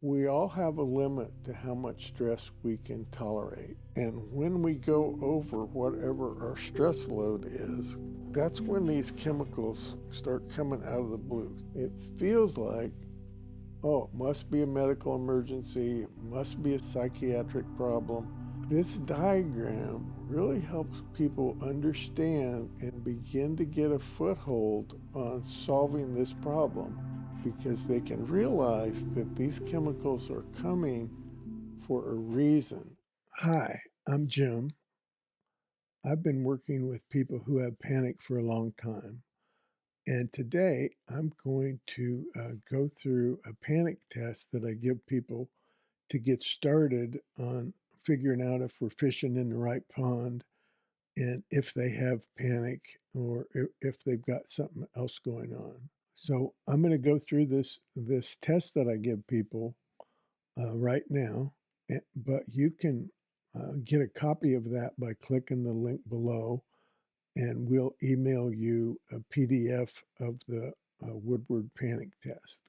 We all have a limit to how much stress we can tolerate. And when we go over whatever our stress load is, that's when these chemicals start coming out of the blue. It feels like, oh, it must be a medical emergency, it must be a psychiatric problem. This diagram really helps people understand and begin to get a foothold on solving this problem because they can realize that these chemicals are coming for a reason. Hi, I'm Jim. I've been working with people who have panic for a long time. And today I'm going to go through a panic test that I give people to get started on figuring out if we're fishing in the right pond and if they have panic or if they've got something else going on. So I'm going to go through this test that I give people right now, but you can get a copy of that by clicking the link below, and we'll email you a PDF of the Woodward Panic Test.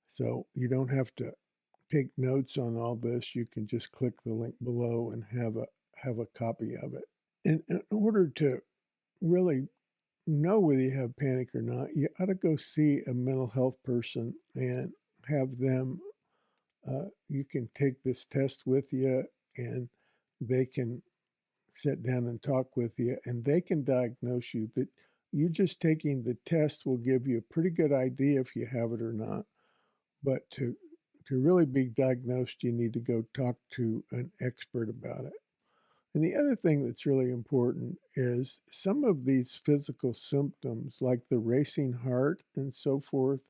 So you don't have to take notes on all this. You can just click the link below and have a copy of it. In order to really know whether you have panic or not, you ought to go see a mental health person and have them. You can take this test with you, and they can sit down and talk with you, and they can diagnose you. That you just taking the test will give you a pretty good idea if you have it or not. But to really be diagnosed, you need to go talk to an expert about it. And the other thing that's really important is some of these physical symptoms, like the racing heart and so forth,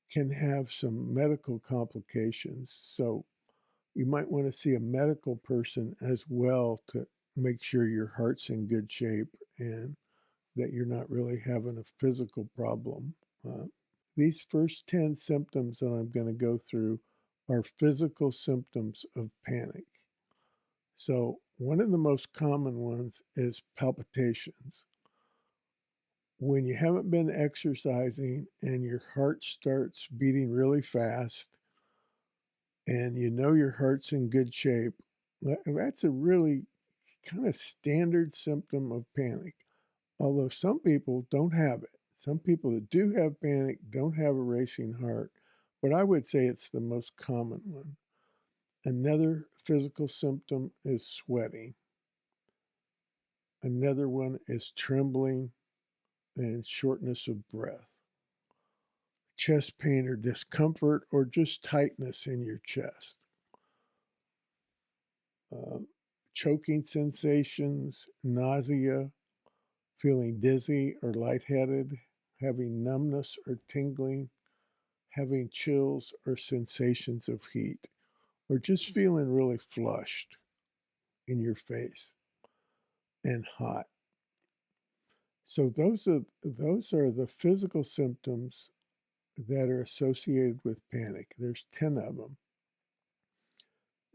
can have some medical complications. So you might want to see a medical person as well to make sure your heart's in good shape and that you're not really having a physical problem. These first 10 symptoms that I'm going to go through are physical symptoms of panic. So, one of the most common ones is palpitations. When you haven't been exercising and your heart starts beating really fast and you know your heart's in good shape, that's a really kind of standard symptom of panic. Although some people don't have it. Some people that do have panic don't have a racing heart, but I would say it's the most common one. Another physical symptom is sweating. Another one is trembling and shortness of breath, chest pain or discomfort, or just tightness in your chest, uh, choking sensations, nausea, feeling dizzy or lightheaded, having numbness or tingling, having chills or sensations of heat, or just feeling really flushed in your face and hot. So those are the physical symptoms that are associated with panic. There's 10 of them.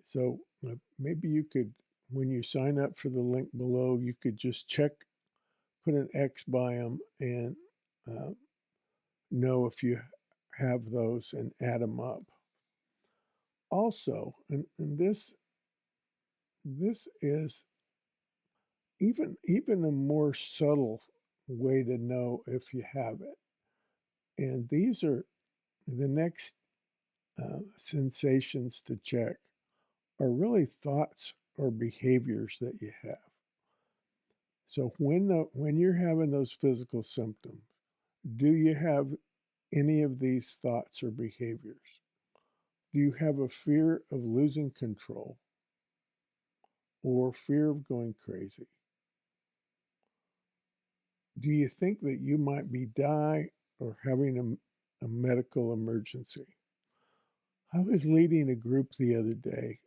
So maybe you could, when you sign up for the link below, you could just check, put an X by them, and uh, know if you have those and add them up. Also, and this is even a more subtle way to know if you have it. And these are the next sensations to check are really thoughts or behaviors that you have. So when you're having those physical symptoms, do you have any of these thoughts or behaviors? Do you have a fear of losing control or fear of going crazy? Do you think that you might be die or having a medical emergency? I was leading a group the other day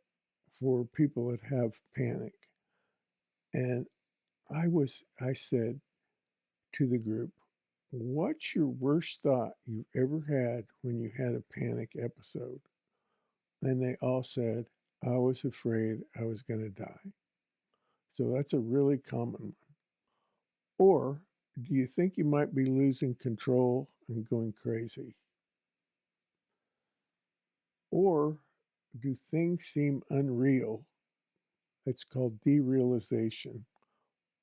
for people that have panic, and I said to the group, "What's your worst thought you've ever had when you had a panic episode?" And they all said, "I was afraid I was going to die." So that's a really common one. Or do you think you might be losing control and going crazy? Or do things seem unreal? It's called derealization.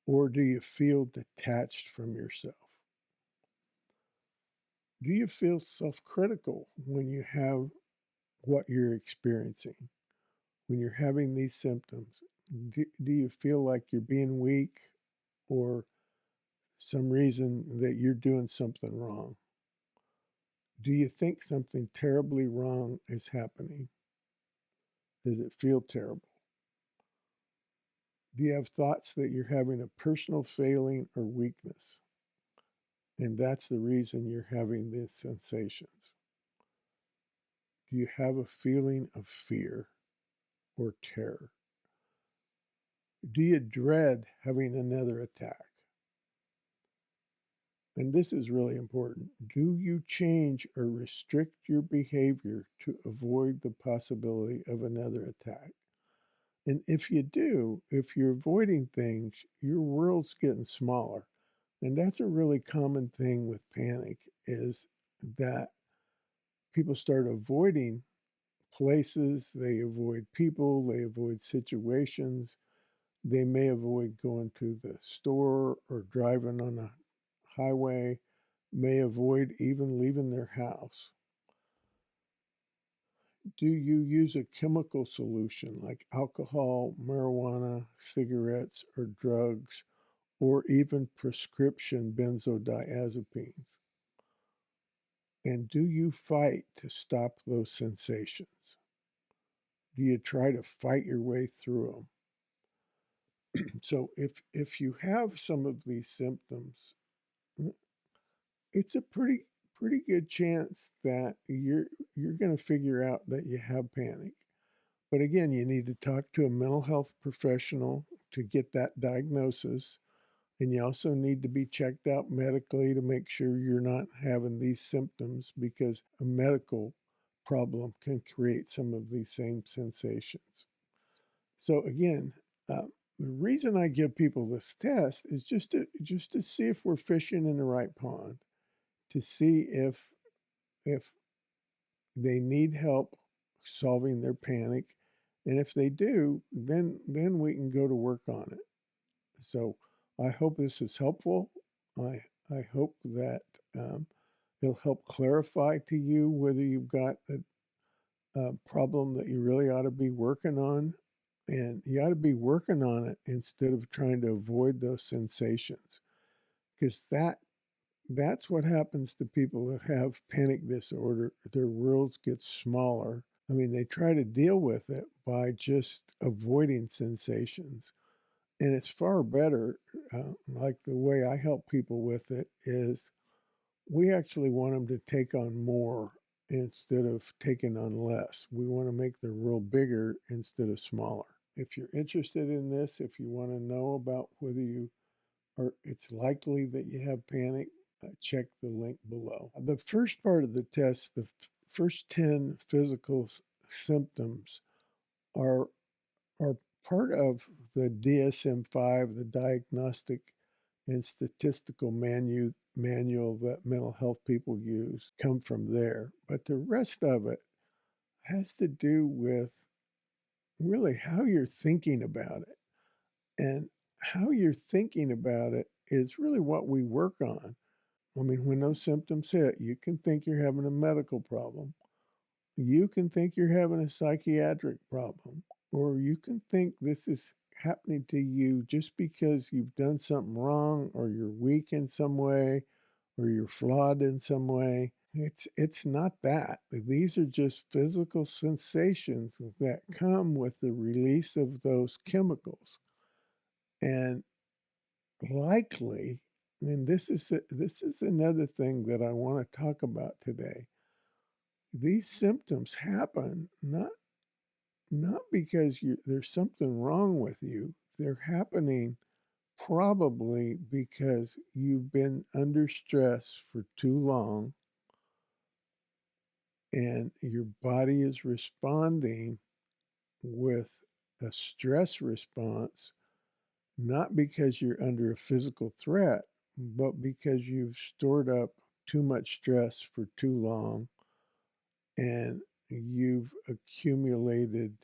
Or do you feel detached from yourself? Do you feel self critical when you have what you're experiencing? When you're having these symptoms, do you feel like you're being weak or some reason that you're doing something wrong? Do you think something terribly wrong is happening? Does it feel terrible? Do you have thoughts that you're having a personal failing or weakness? And that's the reason you're having these sensations. Do you have a feeling of fear or terror? Do you dread having another attack? And this is really important. Do you change or restrict your behavior to avoid the possibility of another attack? And if you do, if you're avoiding things, your world's getting smaller. And that's a really common thing with panic is that people start avoiding places, they avoid people, they avoid situations. They may avoid going to the store or driving on a highway, may avoid even leaving their house. Do you use a chemical solution like alcohol, marijuana, cigarettes, or drugs, or even prescription benzodiazepines? And do you fight to stop those sensations? Do you try to fight your way through them? So if you have some of these symptoms, it's a pretty good chance that you're going to figure out that you have panic. But again, you need to talk to a mental health professional to get that diagnosis. And you also need to be checked out medically to make sure you're not having these symptoms because a medical problem can create some of these same sensations. So again, the reason I give people this test is just to see if we're fishing in the right pond, to see if they need help solving their panic, and if they do, then we can go to work on it. So I hope this is helpful. I hope that it'll help clarify to you whether you've got a problem that you really ought to be working on, and you ought to be working on it instead of trying to avoid those sensations, because that's what happens to people that have panic disorder. Their worlds get smaller. I mean, they try to deal with it by just avoiding sensations. And it's far better, like the way I help people with it is we actually want them to take on more instead of taking on less. We want to make their world bigger instead of smaller. If you're interested in this, if you want to know about whether you or it's likely that you have panic, check the link below. The first part of the test, the first 10 physical symptoms are, are part of the DSM-5, the Diagnostic and Statistical Manual that mental health people use, come from there. But the rest of it has to do with really how you're thinking about it. And how you're thinking about it is really what we work on. I mean, when those symptoms hit, you can think you're having a medical problem. You can think you're having a psychiatric problem, or you can think this is happening to you just because you've done something wrong, or you're weak in some way, or you're flawed in some way. It's not that. These are just physical sensations that come with the release of those chemicals. And likely, and this is another thing that I want to talk about today. These symptoms happen not because there's something wrong with you. They're happening probably because you've been under stress for too long and your body is responding with a stress response, not because you're under a physical threat, but because you've stored up too much stress for too long and you've accumulated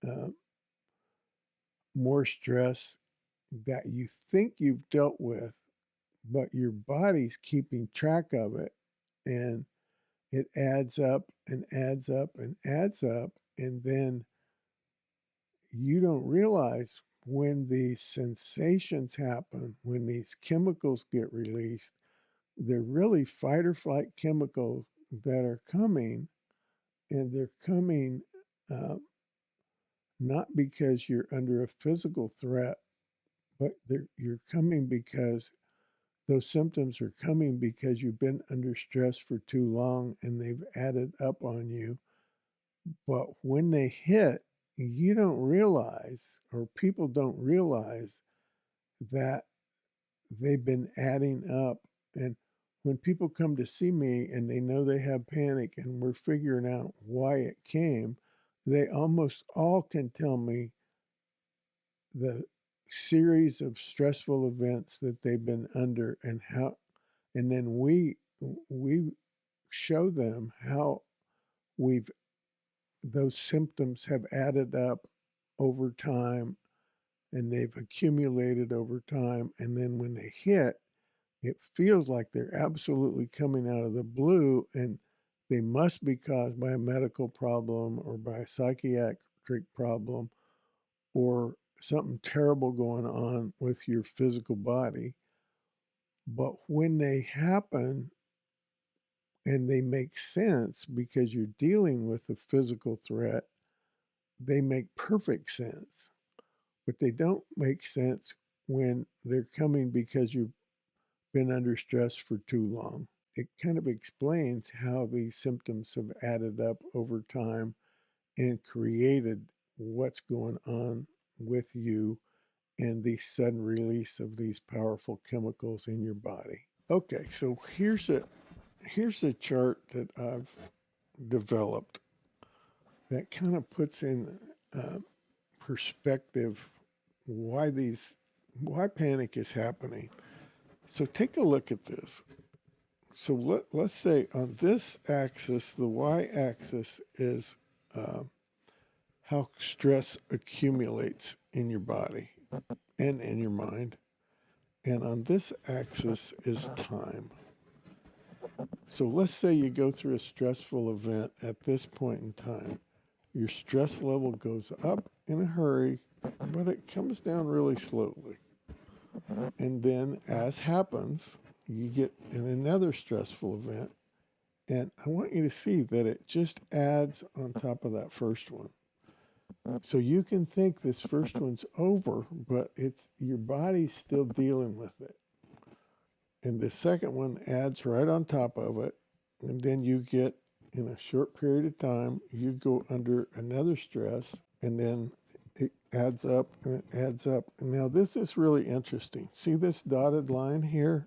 uh, more stress that you think you've dealt with, but your body's keeping track of it, and it adds up and adds up and adds up, and then you don't realize when these sensations happen, when these chemicals get released, they're really fight or flight chemicals that are coming, and they're coming uh, not because you're under a physical threat, but you're coming because those symptoms are coming because you've been under stress for too long and they've added up on you. But when they hit, you don't realize, or people don't realize, that they've been adding up. And when people come to see me and they know they have panic and we're figuring out why it came, they almost all can tell me the series of stressful events that they've been under, and how, and then we show them how we've those symptoms have added up over time, and they've accumulated over time, and then when they hit, it feels like they're absolutely coming out of the blue, and they must be caused by a medical problem or by a psychiatric problem or something terrible going on with your physical body. But when they happen and they make sense because you're dealing with a physical threat, they make perfect sense. But they don't make sense when they're coming because you've been under stress for too long. It kind of explains how these symptoms have added up over time and created what's going on with you and the sudden release of these powerful chemicals in your body. Okay, so here's a chart that I've developed that kind of puts in uh, perspective why panic is happening. So take a look at this. So let's say on this axis, the y-axis is uh, how stress accumulates in your body and in your mind. And on this axis is time. So let's say you go through a stressful event at this point in time. Your stress level goes up in a hurry, but it comes down really slowly. And then, as happens, you get in another stressful event. And I want you to see that it just adds on top of that first one. So you can think this first one's over, but it's your body's still dealing with it. And the second one adds right on top of it. And then you get, in a short period of time, you go under another stress, and then it adds up and it adds up. And now this is really interesting. See this dotted line here?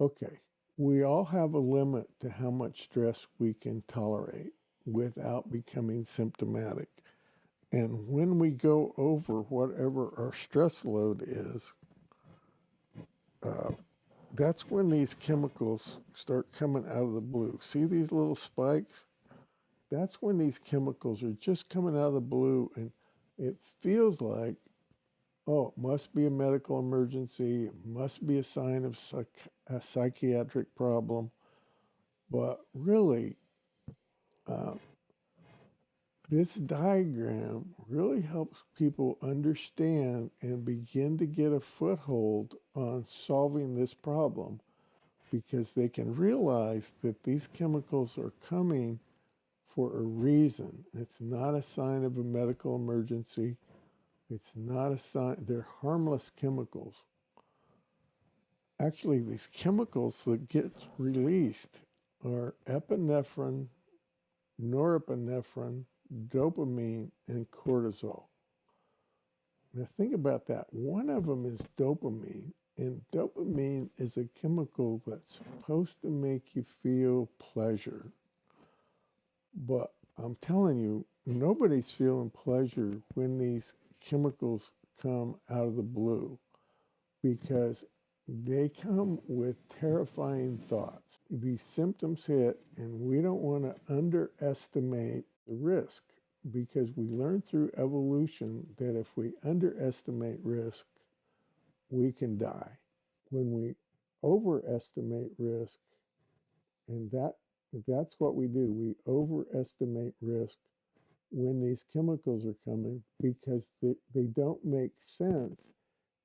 Okay, we all have a limit to how much stress we can tolerate without becoming symptomatic. And when we go over whatever our stress load is, uh, that's when these chemicals start coming out of the blue. See these little spikes? That's when these chemicals are just coming out of the blue, and it feels like, oh, it must be a medical emergency, it must be a sign of a psychiatric problem. But really, uh, this diagram really helps people understand and begin to get a foothold on solving this problem, because they can realize that these chemicals are coming for a reason. It's not a sign of a medical emergency. It's not a sign, they're harmless chemicals. Actually, these chemicals that get released are epinephrine, norepinephrine, dopamine, and cortisol. Now think about that. One of them is dopamine, and dopamine is a chemical that's supposed to make you feel pleasure. But I'm telling you, nobody's feeling pleasure when these chemicals come out of the blue, because they come with terrifying thoughts. These symptoms hit, and we don't want to underestimate the risk because we learned through evolution that if we underestimate risk, we can die. When we overestimate risk, and that's what we do, we overestimate risk when these chemicals are coming because they don't make sense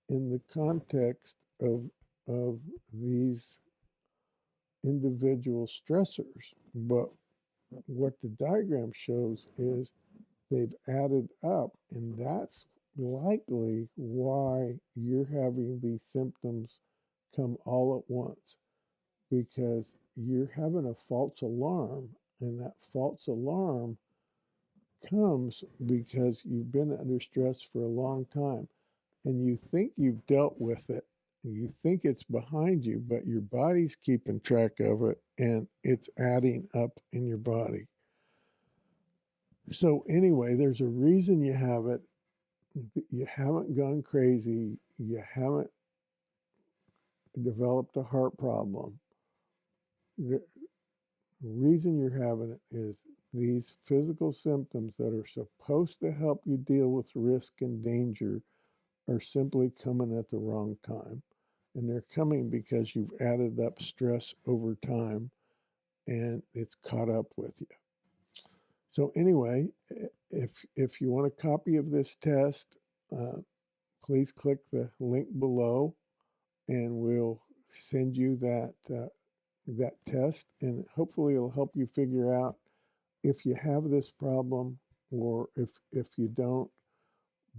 in the context of these individual stressors. But what the diagram shows is they've added up, and that's likely why you're having these symptoms come all at once because you're having a false alarm, and that false alarm comes because you've been under stress for a long time and you think you've dealt with it. You think it's behind you, but your body's keeping track of it and it's adding up in your body. So, anyway, there's a reason you have it. You haven't gone crazy, you haven't developed a heart problem. The reason you're having it is these physical symptoms that are supposed to help you deal with risk and danger are simply coming at the wrong time. And they're coming because you've added up stress over time and it's caught up with you. So anyway, if you want a copy of this test, please click the link below and we'll send you that test, and hopefully it'll help you figure out if you have this problem or if you don't.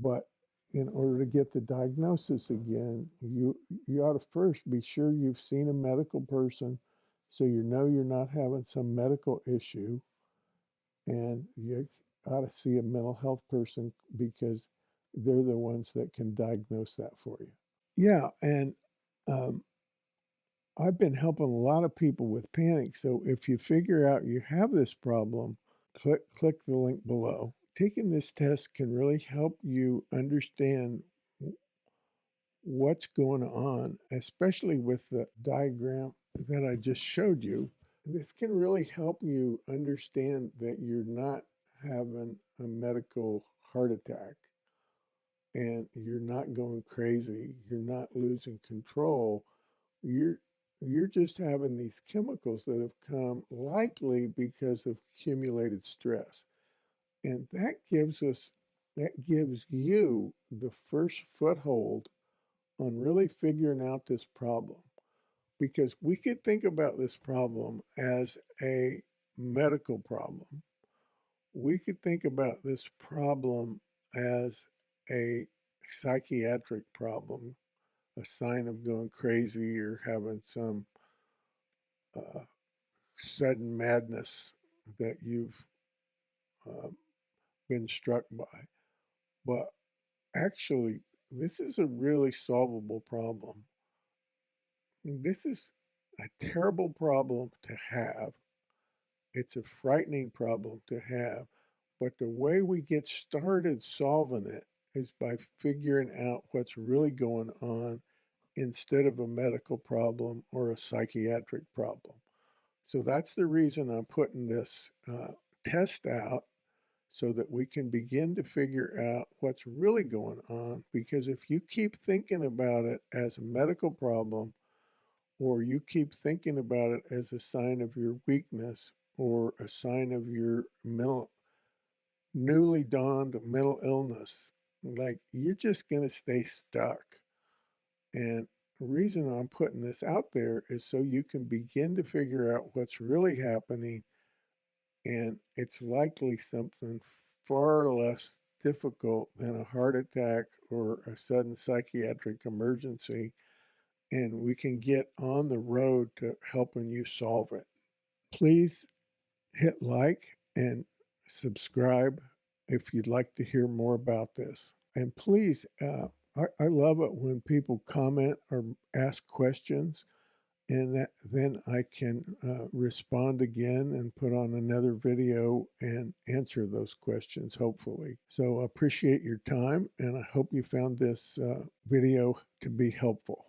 But in order to get the diagnosis again, you ought to first be sure you've seen a medical person so you know you're not having some medical issue, and you ought to see a mental health person because they're the ones that can diagnose that for you. Yeah, and um, I've been helping a lot of people with panic. So if you figure out you have this problem, click the link below. Taking this test can really help you understand what's going on, especially with the diagram that I just showed you. This can really help you understand that you're not having a medical heart attack and you're not going crazy, you're not losing control. You're you're just having these chemicals that have come likely because of accumulated stress. And that gives you the first foothold on really figuring out this problem. Because we could think about this problem as a medical problem. We could think about this problem as a psychiatric problem, a sign of going crazy or having some uh, sudden madness that you've uh, been struck by. But actually, this is a really solvable problem. This is a terrible problem to have. It's a frightening problem to have. But the way we get started solving it is by figuring out what's really going on instead of a medical problem or a psychiatric problem. So that's the reason I'm putting this test out so that we can begin to figure out what's really going on. Because if you keep thinking about it as a medical problem, or you keep thinking about it as a sign of your weakness or a sign of your newly dawned mental illness, like you're just going to stay stuck. And the reason I'm putting this out there is so you can begin to figure out what's really happening, and it's likely something far less difficult than a heart attack or a sudden psychiatric emergency, and we can get on the road to helping you solve it. Please hit like and subscribe if you'd like to hear more about this. And please, I love it when people comment or ask questions, and then I can respond again and put on another video and answer those questions, hopefully. So I appreciate your time, and I hope you found this video to be helpful.